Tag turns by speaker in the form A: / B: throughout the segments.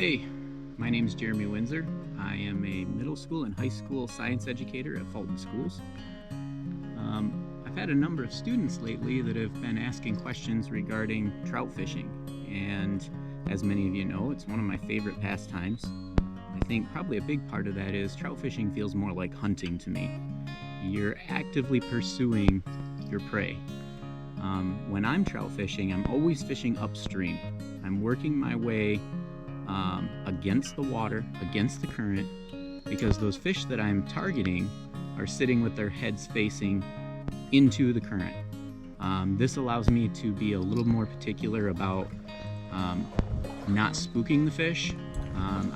A: Hey, my name is Jeremy Windsor. I am a middle school and high school science educator at Fulton Schools. I've had a number of students lately that have been asking questions regarding trout fishing, and as many of you know, it's one of my favorite pastimes. I think probably a big part of that is trout fishing feels more like hunting to me. You're actively pursuing your prey. When I'm trout fishing, I'm always fishing upstream. I'm working my way against the water, against the current, because those fish that I'm targeting are sitting with their heads facing into the current. This allows me to be a little more particular about not spooking the fish.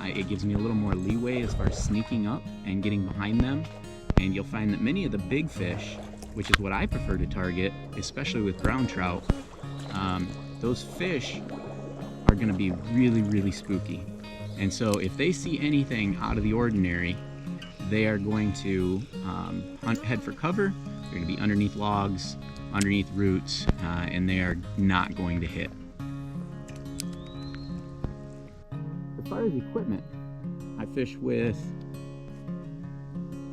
A: It gives me a little more leeway as far as sneaking up and getting behind them. And you'll find that many of the big fish, which is what I prefer to target, especially with brown trout, those fish are going to be really, really spooky. And so if they see anything out of the ordinary, they are going to head for cover. They're going to be underneath logs, underneath roots, and they are not going to hit. As far as equipment, I fish with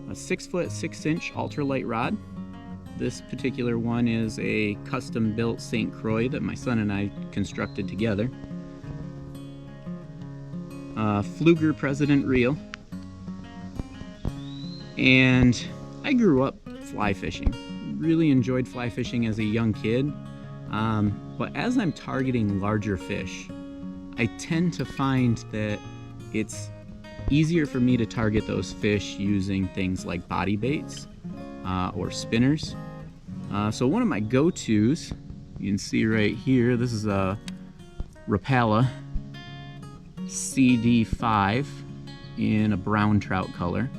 A: a 6-foot 6-inch ultralight rod. This particular one is a custom built St. Croix that my son and I constructed together. Fluger President reel. And I grew up fly fishing. Really enjoyed fly fishing as a young kid. But as I'm targeting larger fish, I tend to find that it's easier for me to target those fish using things like body baits or spinners. So one of my go-tos, you can see right here, this is a Rapala CD5 in a brown trout color.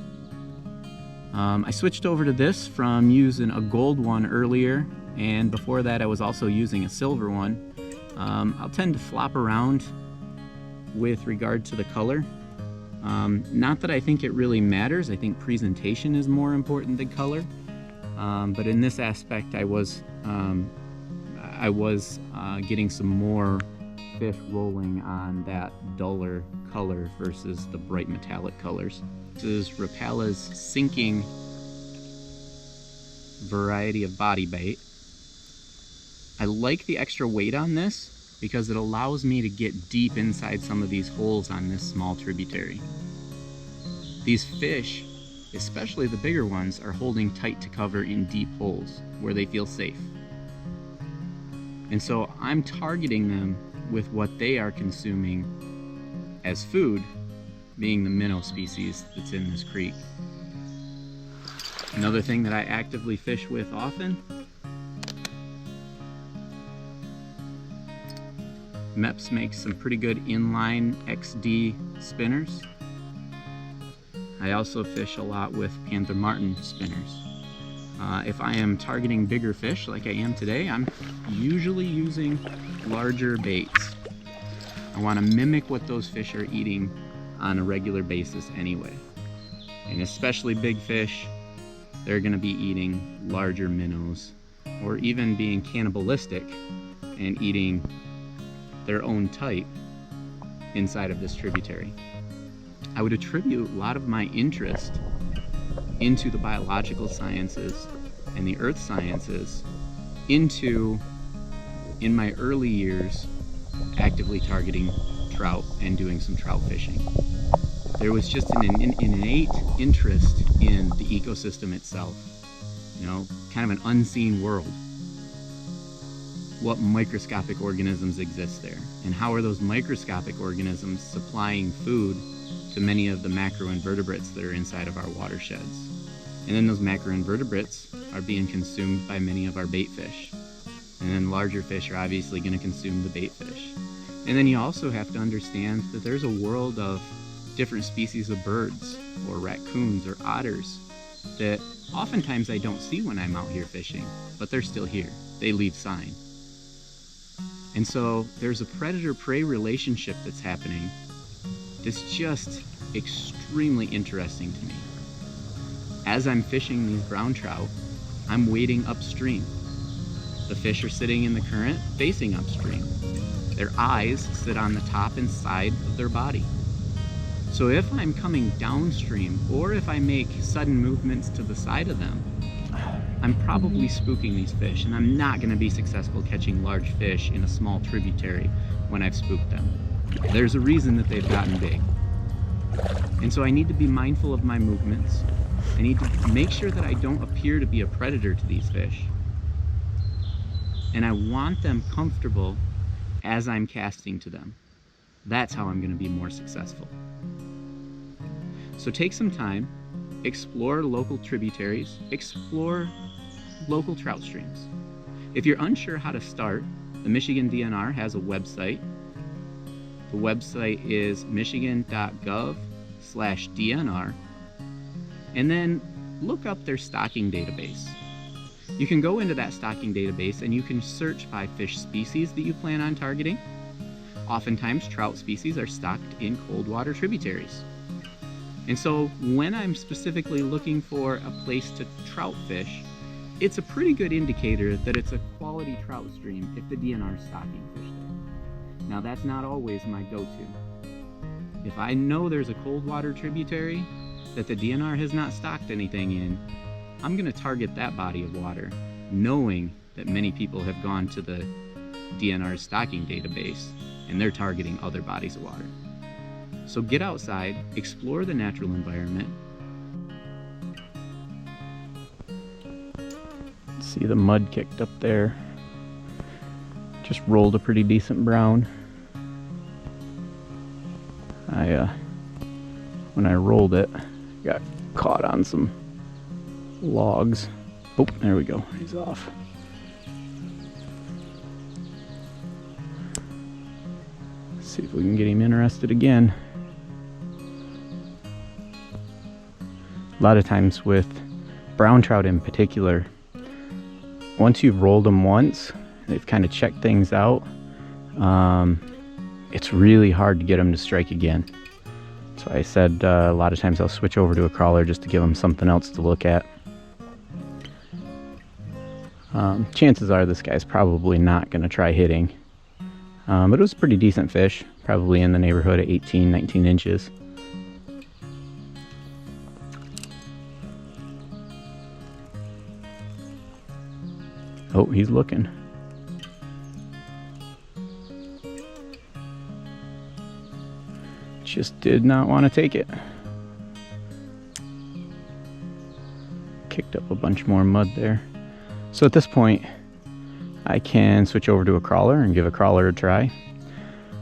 A: I switched over to this from using a gold one earlier, and before that I was also using a silver one. I'll tend to flop around with regard to the color. Not that I think it really matters. I think presentation is more important than color. But in this aspect, I was getting some more fish rolling on that duller color versus the bright metallic colors. This is Rapala's sinking variety of body bait. I like the extra weight on this because it allows me to get deep inside some of these holes on this small tributary. These fish, especially the bigger ones, are holding tight to cover in deep holes where they feel safe. And so I'm targeting them with what they are consuming as food, being the minnow species that's in this creek. Another thing that I actively fish with often, Mepps makes some pretty good inline XD spinners. I also fish a lot with Panther Martin spinners. If I am targeting bigger fish like I am today, I'm usually using larger baits. I want to mimic what those fish are eating on a regular basis anyway. And especially big fish, they're going to be eating larger minnows, or even being cannibalistic and eating their own type inside of this tributary. I would attribute a lot of my interest into the biological sciences and the earth sciences into, in my early years, actively targeting trout and doing some trout fishing. There was just an innate interest in the ecosystem itself, you know, kind of an unseen world. What microscopic organisms exist there, and how are those microscopic organisms supplying food to many of the macroinvertebrates that are inside of our watersheds. And then those macroinvertebrates are being consumed by many of our bait fish. And then larger fish are obviously going to consume the bait fish. And then you also have to understand that there's a world of different species of birds, or raccoons, or otters, that oftentimes I don't see when I'm out here fishing, but they're still here. They leave sign. And so there's a predator-prey relationship that's happening that's just extremely interesting to me. As I'm fishing these brown trout, I'm wading upstream. The fish are sitting in the current, facing upstream. Their eyes sit on the top and side of their body. So if I'm coming downstream, or if I make sudden movements to the side of them, I'm probably spooking these fish, and I'm not going to be successful catching large fish in a small tributary when I've spooked them. There's a reason that they've gotten big. And so I need to be mindful of my movements. I need to make sure that I don't appear to be a predator to these fish. And I want them comfortable as I'm casting to them. That's how I'm going to be more successful. So take some time, explore local tributaries, explore local trout streams. If you're unsure how to start, the Michigan DNR has a website. The website is michigan.gov/DNR, and then look up their stocking database. You can go into that stocking database and you can search by fish species that you plan on targeting. Oftentimes, trout species are stocked in cold water tributaries. And so when I'm specifically looking for a place to trout fish, it's a pretty good indicator that it's a quality trout stream if the DNR is stocking fish there. Now, that's not always my go-to. If I know there's a cold water tributary that the DNR has not stocked anything in, I'm going to target that body of water, knowing that many people have gone to the DNR's stocking database and they're targeting other bodies of water. So get outside, explore the natural environment. See the mud kicked up there. Just rolled a pretty decent brown. When I rolled it, got caught on some logs. Oh, there we go. He's off. Let's see if we can get him interested again. A lot of times with brown trout in particular, once you've rolled them once, they've kind of checked things out, it's really hard to get them to strike again. So I said a lot of times I'll switch over to a crawler just to give them something else to look at. Chances are this guy's probably not going to try hitting, but it was a pretty decent fish, probably in the neighborhood of 18, 19 inches. Oh, he's looking. Just did not want to take it. Kicked up a bunch more mud there. So at this point, I can switch over to a crawler and give a crawler a try.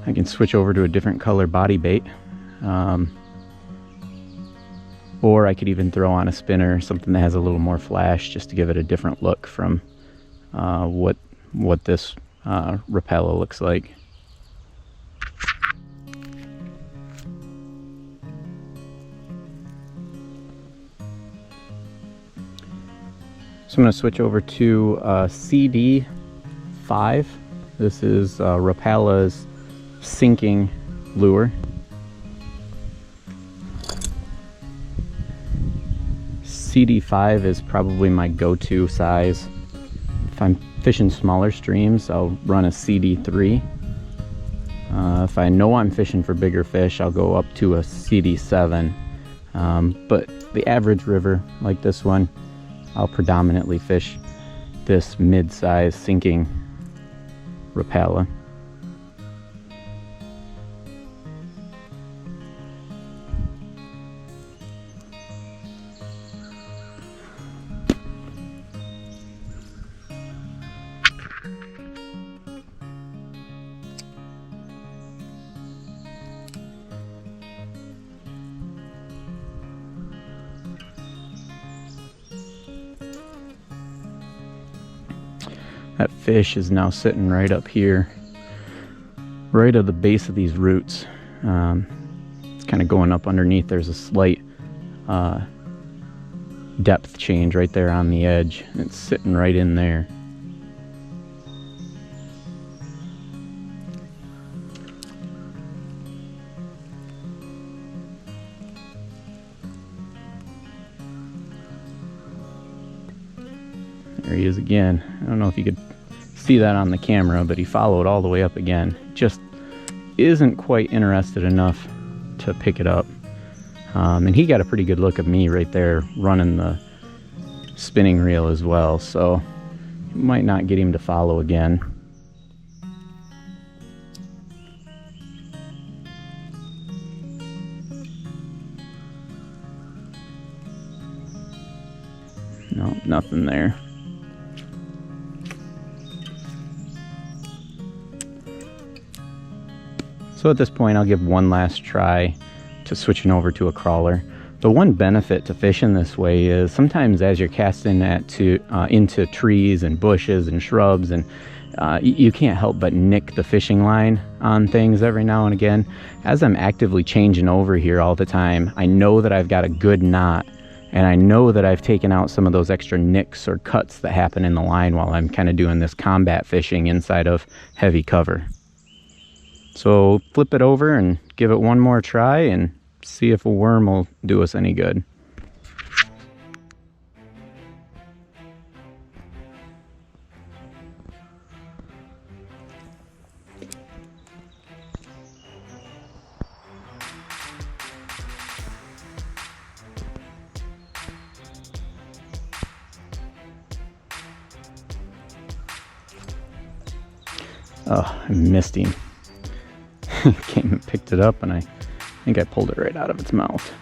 A: I can switch over to a different color body bait. Or I could even throw on a spinner, something that has a little more flash, just to give it a different look from what this Rapala looks like. So I'm going to switch over to CD5. This is Rapala's sinking lure. CD5 is probably my go-to size. If I'm fishing smaller streams, I'll run a CD3. If I know I'm fishing for bigger fish, I'll go up to a CD7. But the average river, like this one, I'll predominantly fish this mid-size sinking Rapala. That fish is now sitting right up here, right at the base of these roots. It's kind of going up underneath. There's a slight depth change right there on the edge. It's sitting right in there. There he is again. I don't know if you could see that on the camera, but he followed all the way up again. Just isn't quite interested enough to pick it up. And he got a pretty good look of me right there running the spinning reel as well, so might not get him to follow again. No, nothing there. So at this point, I'll give one last try to switching over to a crawler. The one benefit to fishing this way is sometimes as you're casting into trees and bushes and shrubs, and you can't help but nick the fishing line on things every now and again. As I'm actively changing over here all the time, I know that I've got a good knot, and I know that I've taken out some of those extra nicks or cuts that happen in the line while I'm kind of doing this combat fishing inside of heavy cover. So flip it over and give it one more try and see if a worm will do us any good. Oh, I missed him. Came and picked it up, and I think I pulled it right out of its mouth.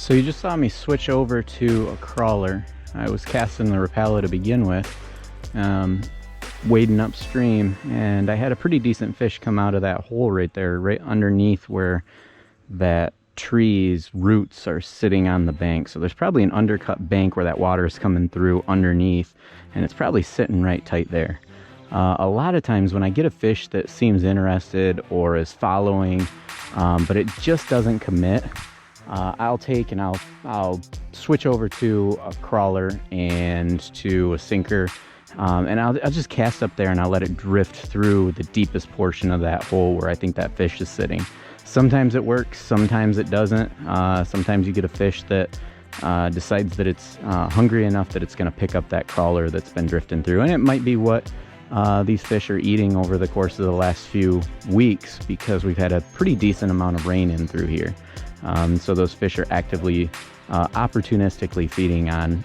A: So you just saw me switch over to a crawler. I was casting the Rapala to begin with, wading upstream, and I had a pretty decent fish come out of that hole right there, right underneath where that tree's roots are sitting on the bank. So there's probably an undercut bank where that water is coming through underneath, and it's probably sitting right tight there. A lot of times when I get a fish that seems interested or is following, but it just doesn't commit, I'll take and I'll switch over to a crawler and to a sinker, and I'll just cast up there and I'll let it drift through the deepest portion of that hole where I think that fish is sitting. Sometimes it works, sometimes it doesn't. Sometimes you get a fish that decides that it's hungry enough that it's going to pick up that crawler that's been drifting through, and it might be what these fish are eating over the course of the last few weeks, because we've had a pretty decent amount of rain in through here. So those fish are actively, opportunistically feeding on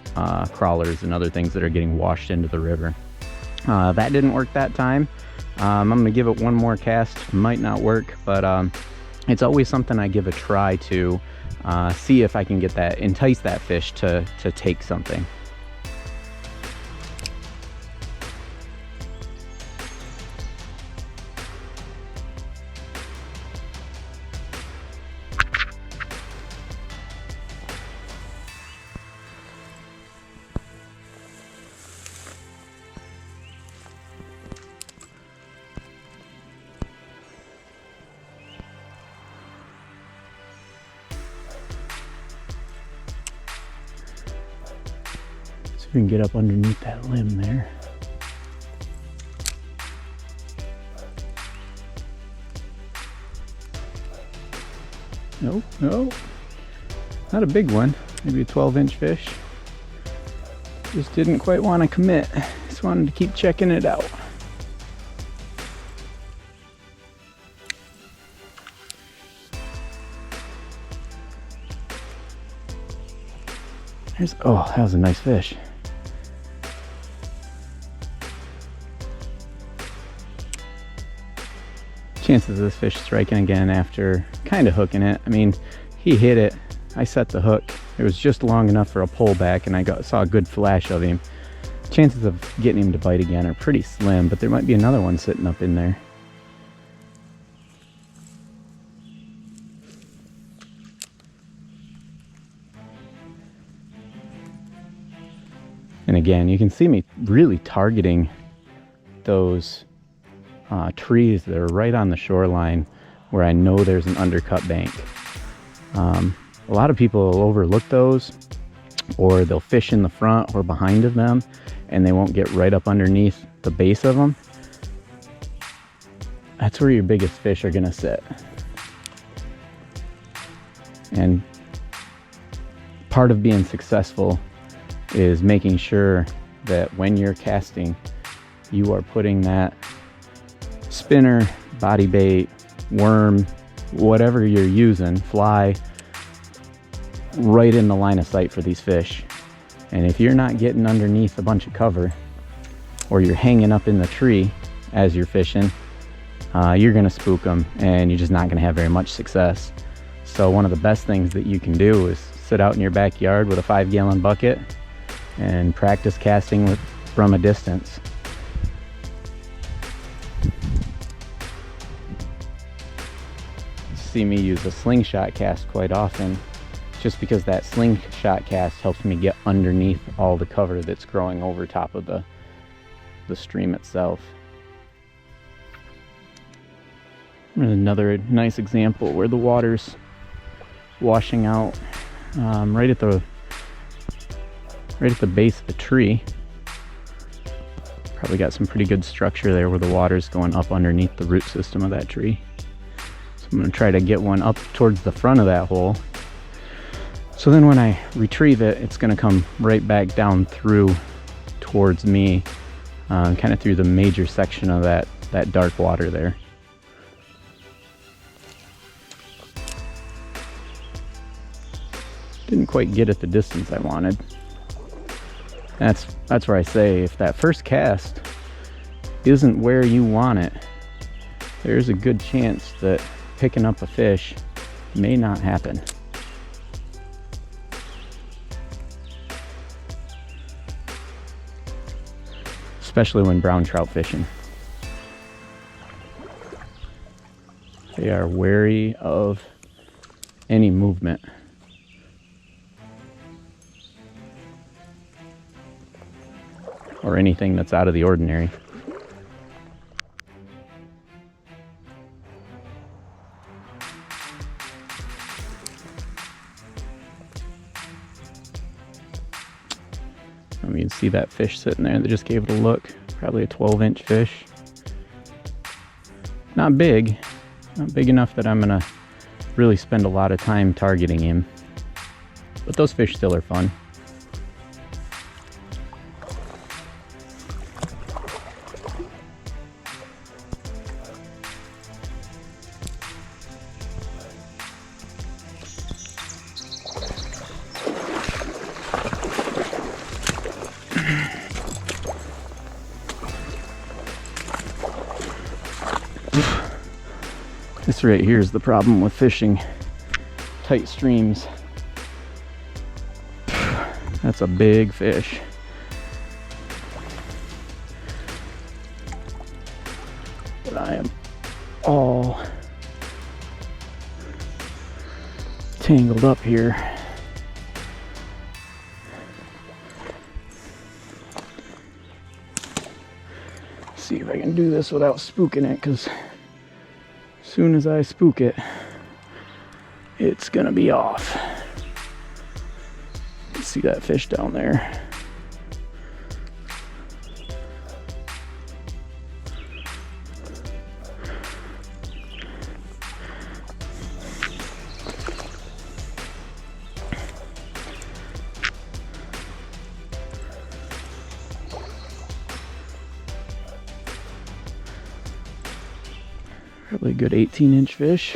A: crawlers and other things that are getting washed into the river. That didn't work that time. I'm going to give it one more cast. Might not work, but it's always something I give a try to see if I can entice that fish to take something. We can get up underneath that limb there. No, not a big one. Maybe a 12-inch fish. Just didn't quite want to commit. Just wanted to keep checking it out. Oh, that was a nice fish. Chances of this fish striking again after kind of hooking it. I mean, he hit it. I set the hook. It was just long enough for a pullback, and I saw a good flash of him. Chances of getting him to bite again are pretty slim, but there might be another one sitting up in there. And again, you can see me really targeting those trees that are right on the shoreline where I know there's an undercut bank. A lot of people will overlook those, or they'll fish in the front or behind of them, and they won't get right up underneath the base of them. That's where your biggest fish are gonna sit. And part of being successful is making sure that when you're casting, you are putting that spinner, body bait, worm, whatever you're using, fly, right in the line of sight for these fish. And if you're not getting underneath a bunch of cover, or you're hanging up in the tree as you're fishing, you're gonna spook them, and you're just not gonna have very much success. So one of the best things that you can do is sit out in your backyard with a 5-gallon bucket and practice casting from a distance. See me use a slingshot cast quite often, just because that slingshot cast helps me get underneath all the cover that's growing over top of the stream itself. Another nice example where the water's washing out right at the base of the tree. Probably got some pretty good structure there where the water's going up underneath the root system of that tree. So I'm going to try to get one up towards the front of that hole. So then when I retrieve it, it's going to come right back down through towards me, kind of through the major section of that dark water there. Didn't quite get at the distance I wanted. That's where I say, if that first cast isn't where you want it, there's a good chance that picking up a fish may not happen. especially when brown trout fishing. They are wary of any movement. Or anything that's out of the ordinary. You can see that fish sitting there that just gave it a look. Probably a 12-inch fish. Not big. Not big enough that I'm gonna really spend a lot of time targeting him. But those fish still are fun. This right here is the problem with fishing tight streams. That's a big fish. But I am all tangled up here. See if I can do this without spooking it, because as soon as I spook it, it's gonna be off. See that fish down there? Probably a good 18-inch fish.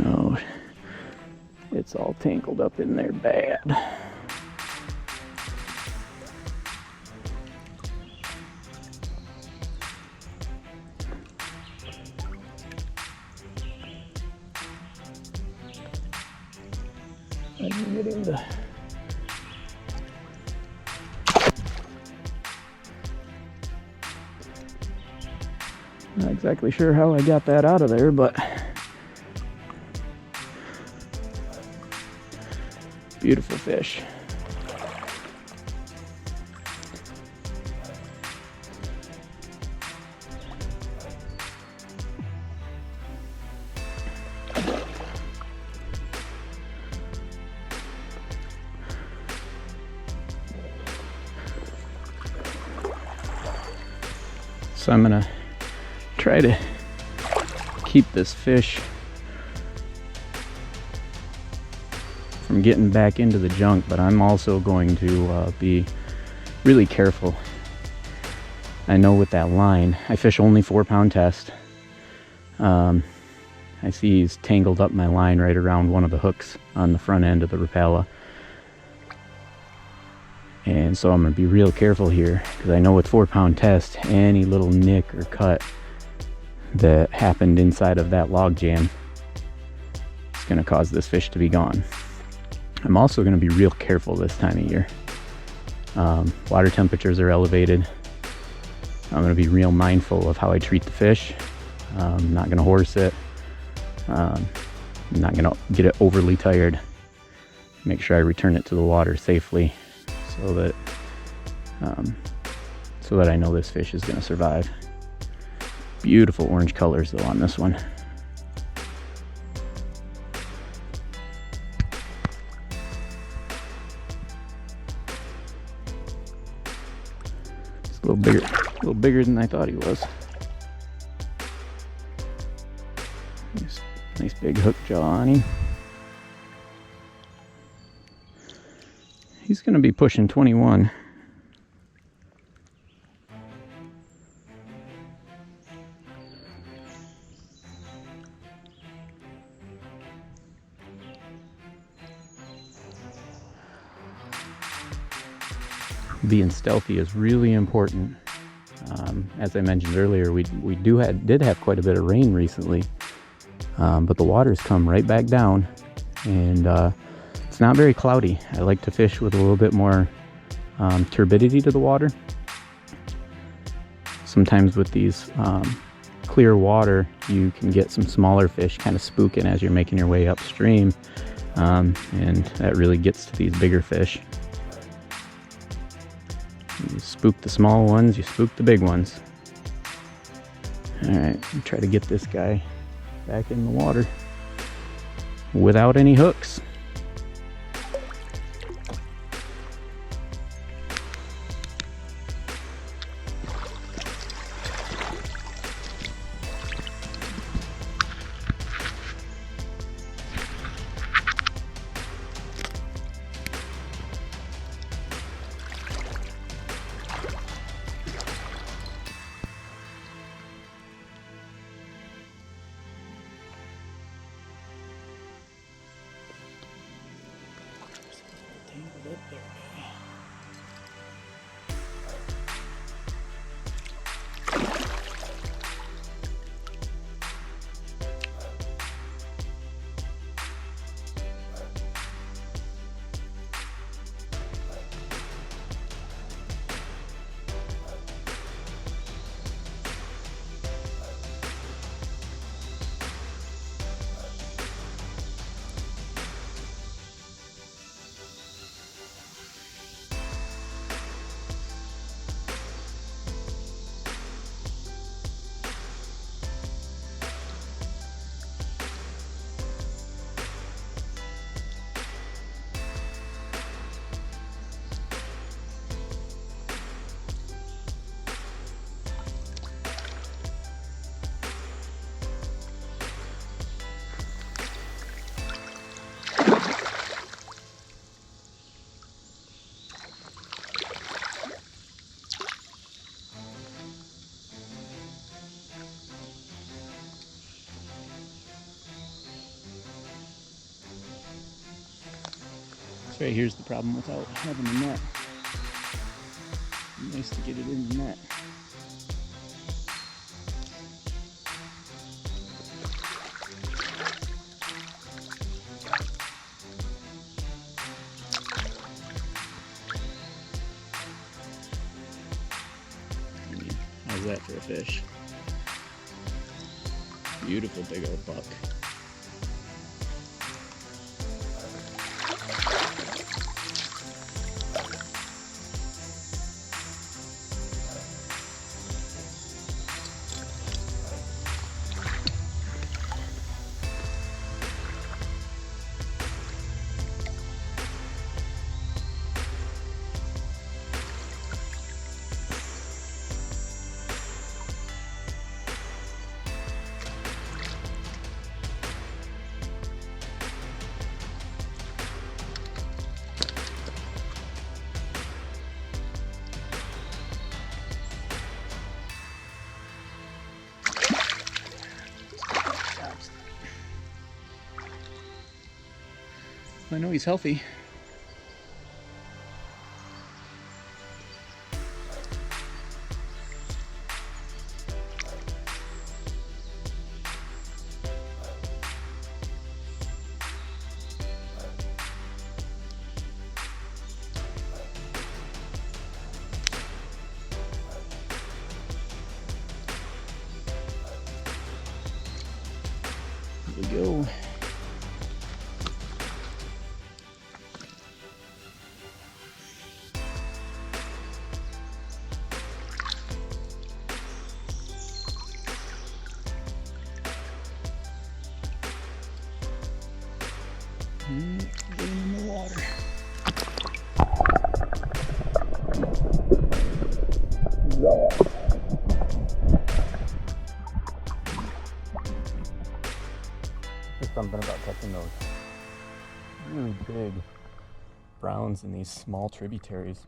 A: Oh, it's all tangled up in there bad. I can get him to... Not exactly sure how I got that out of there, but beautiful fish. So I'm gonna try to keep this fish from getting back into the junk, but I'm also going to be really careful. I know with that line, I fish only 4-pound test. I see he's tangled up my line right around one of the hooks on the front end of the Rapala. And so I'm going to be real careful here, because I know with 4-pound test, any little nick or cut that happened inside of that log jam is going to cause this fish to be gone. I'm also going to be real careful this time of year. Water temperatures are elevated. I'm going to be real mindful of how I treat the fish. I'm not going to horse it. I'm not going to get it overly tired. Make sure I return it to the water safely, so that I know this fish is going to survive. Beautiful orange colors though on this one. It's a little bigger than I thought he was. Big hook jaw on him. He's going to be pushing 21. Being stealthy is really important. As I mentioned earlier, we did have quite a bit of rain recently, but the water's come right back down, and it's not very cloudy. I like to fish with a little bit more turbidity to the water. Sometimes with these clear water, you can get some smaller fish kind of spooking as you're making your way upstream, and that really gets to these bigger fish. You spook the small ones, you spook the big ones. Alright, try to get this guy back in the water without any hooks. Right here's the problem without having a net. Nice to get it in the net. How's that for a fish? Beautiful big old buck. I know he's healthy. Here we go. Get him in the water. Just a browns in these small tributaries.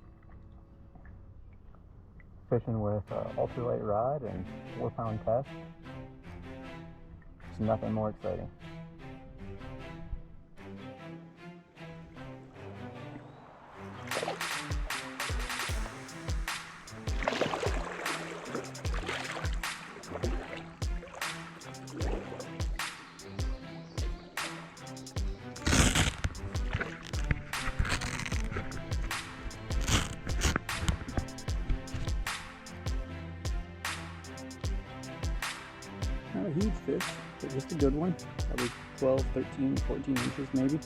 A: Fishing with ultralight rod and 4-pound test. There's nothing more exciting. Not a huge fish, but just a good one. Probably 12, 13, 14 inches maybe.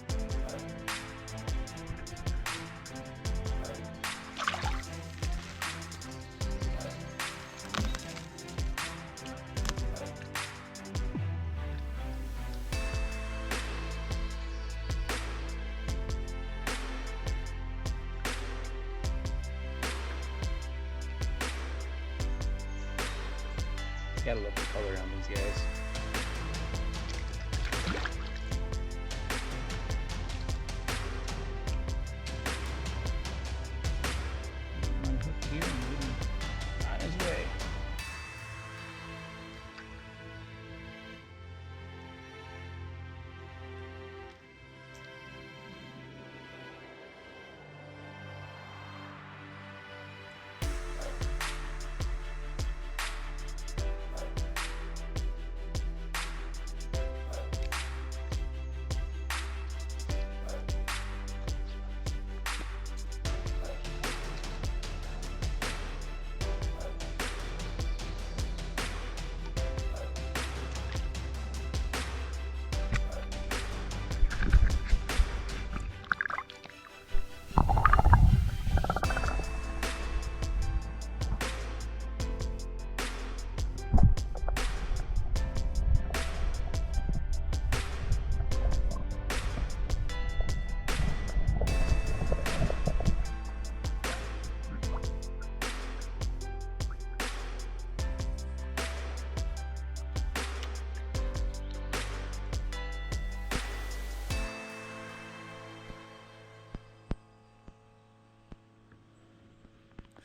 A: Gotta love the color on these guys. Unhook here and get him on his way.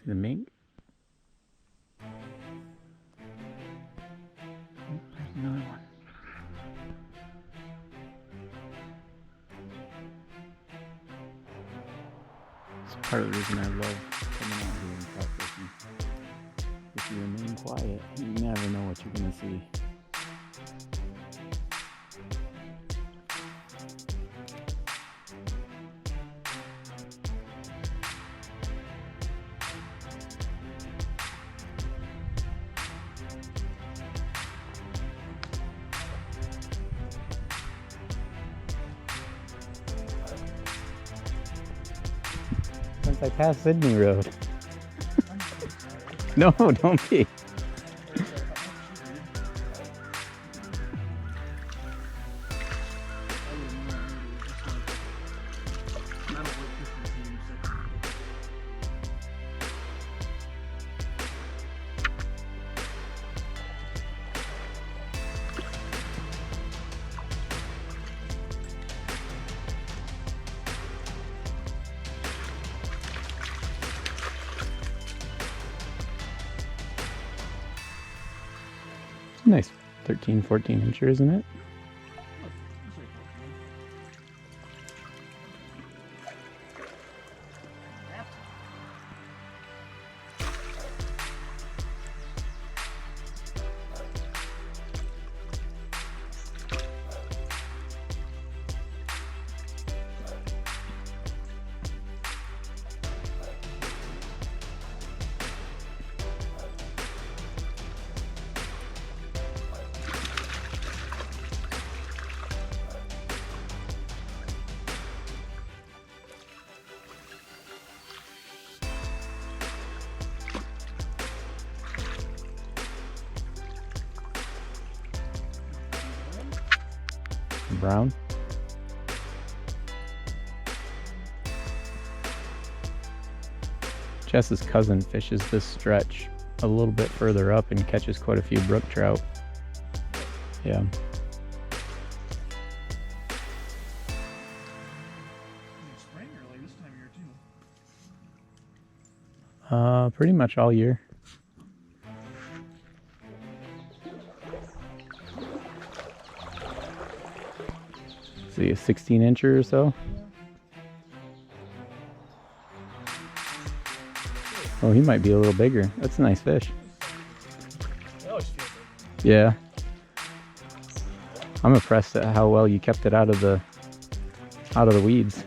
A: See the mink? Oh, there's another one. It's part of the reason I love coming out here and trout fishing. If you remain quiet, you never know what you're going to see. Since I passed Sydney Road. No, don't be. Nice 13, 14 incher, isn't it? Brown. Jess's cousin fishes this stretch a little bit further up and catches quite a few brook trout. Yeah.
B: Spring or like this time of year?
A: Pretty much all year. See, a 16-incher or so. Oh, he might be a little bigger. That's a nice fish. Yeah. I'm impressed at how well you kept it out of the weeds.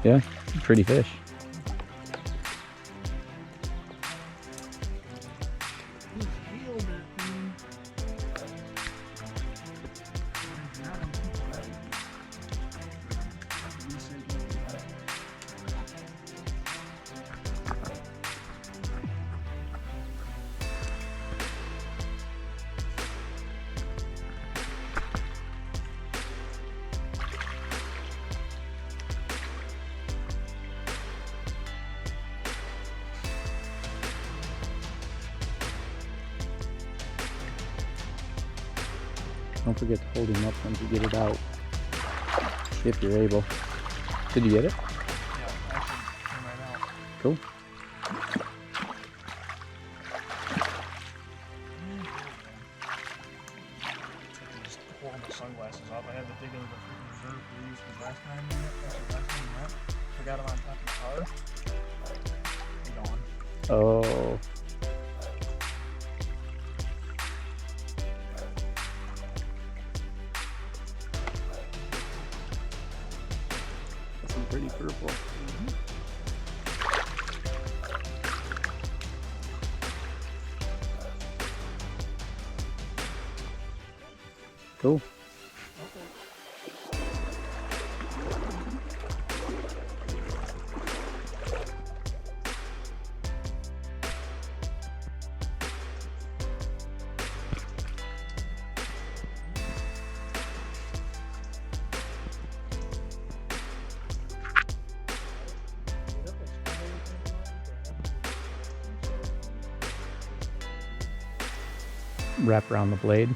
A: Yeah, pretty fish. Don't forget to hold him up once you get it out, if you're able. Did you get it?
B: Yeah, actually came right out.
A: Cool.
B: Just pulled my sunglasses off. I had to dig into the freaking reserve for these because last time we went, forgot them on top of the car. Gone.
A: Oh. Some pretty purple. Cool. Wrap around the blade.